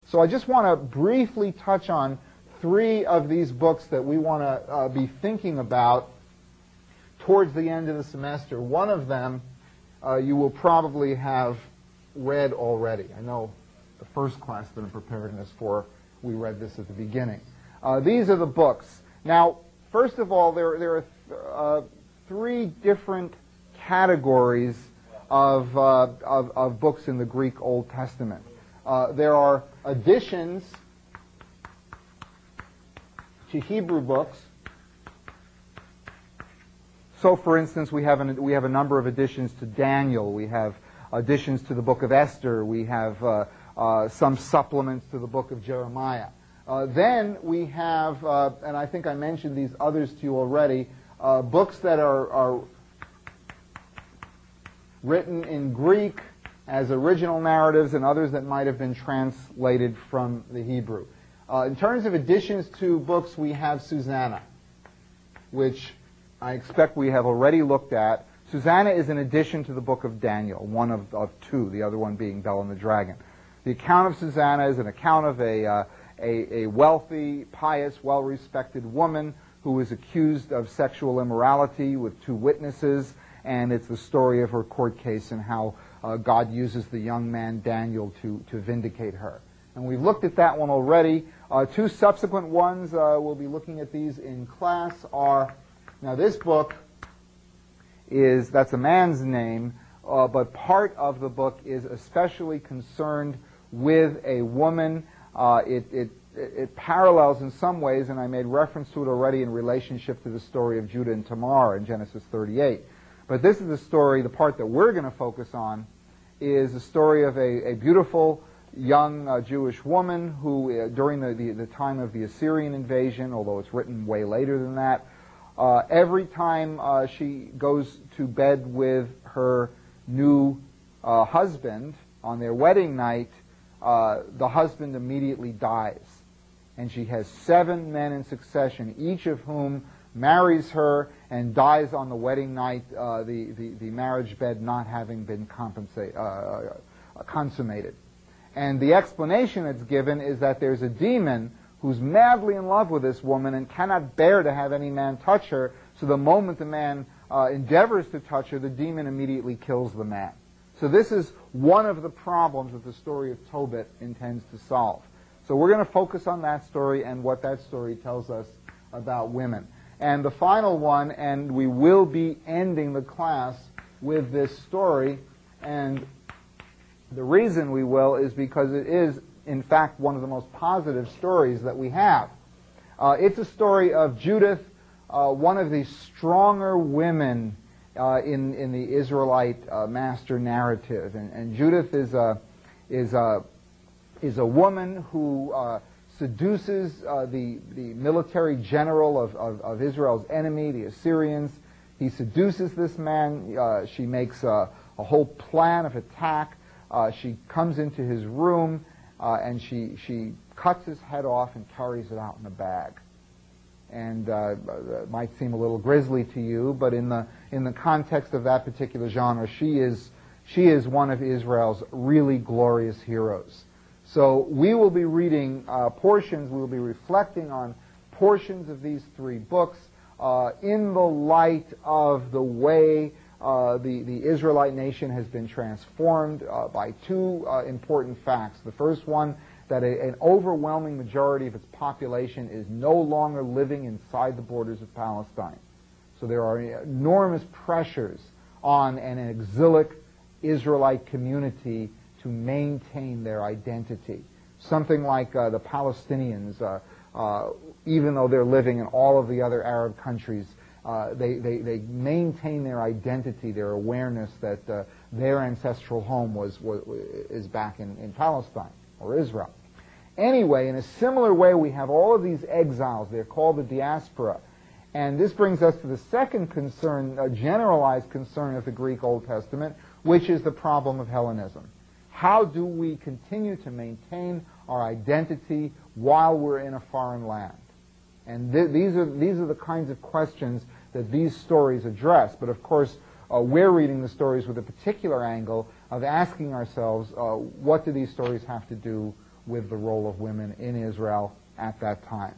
So I just want to briefly touch on three of these books that we want to be thinking about towards the end of the semester. One of them you will probably have read already. I know the first class that I'm preparing this for, we read this at the beginning. These are the books. Now, first of all, there are three different categories of books in the Greek Old Testament. There are additions to Hebrew books. So, for instance, we have a number of additions to Daniel. We have additions to the book of Esther. We have some supplements to the book of Jeremiah. Then we have, and I think I mentioned these others to you already, books that are written in Greek as original narratives and others that might have been translated from the Hebrew. In terms of additions to books, we have Susanna, which I expect we have already looked at. Susanna is an addition to the book of Daniel, one of two, the other one being Bel and the Dragon. The account of Susanna is an account of a wealthy, pious, well-respected woman who was accused of sexual immorality with two witnesses, and it's the story of her court case and how God uses the young man Daniel to vindicate her. And we've looked at that one already. Two subsequent ones, we'll be looking at these in class, are, now this book that's a man's name, but part of the book is especially concerned with a woman. It parallels in some ways, and I made reference to it already in relationship to the story of Judah and Tamar in Genesis 38. But this is the story, the part that we're going to focus on, is the story of a beautiful young Jewish woman who, during the time of the Assyrian invasion, although it's written way later than that, every time she goes to bed with her new husband on their wedding night, the husband immediately dies. And she has 7 men in succession, each of whom marries her and dies on the wedding night, the marriage bed not having been consummated. And the explanation that's given is that there's a demon who's madly in love with this woman and cannot bear to have any man touch her, so the moment the man endeavors to touch her, the demon immediately kills the man. So this is one of the problems that the story of Tobit intends to solve. So we're going to focus on that story and what that story tells us about women. And the final one, and we will be ending the class with this story, and the reason we will is because it is, in fact, one of the most positive stories that we have. It's a story of Judith, one of the stronger women in the Israelite master narrative. And Judith is a woman who seduces the military general of Israel's enemy, the Assyrians. He seduces this man. She makes a whole plan of attack. She comes into his room and she cuts his head off and carries it out in a bag. And it might seem a little grisly to you, but in the context of that particular genre, she is one of Israel's really glorious heroes. So we will be reading portions, we will be reflecting on portions of these three books in the light of the way the Israelite nation has been transformed by two important facts. The first one, that an overwhelming majority of its population is no longer living inside the borders of Palestine. So there are enormous pressures on an exilic Israelite community to maintain their identity. Something like the Palestinians, even though they're living in all of the other Arab countries, they maintain their identity, their awareness that their ancestral home is back in Palestine or Israel. Anyway, in a similar way, we have all of these exiles. They're called the diaspora. And this brings us to the second concern, a generalized concern of the Greek Old Testament, which is the problem of Hellenism. How do we continue to maintain our identity while we're in a foreign land? And these are the kinds of questions that these stories address. But of course, we're reading the stories with a particular angle of asking ourselves, what do these stories have to do with the role of women in Israel at that time.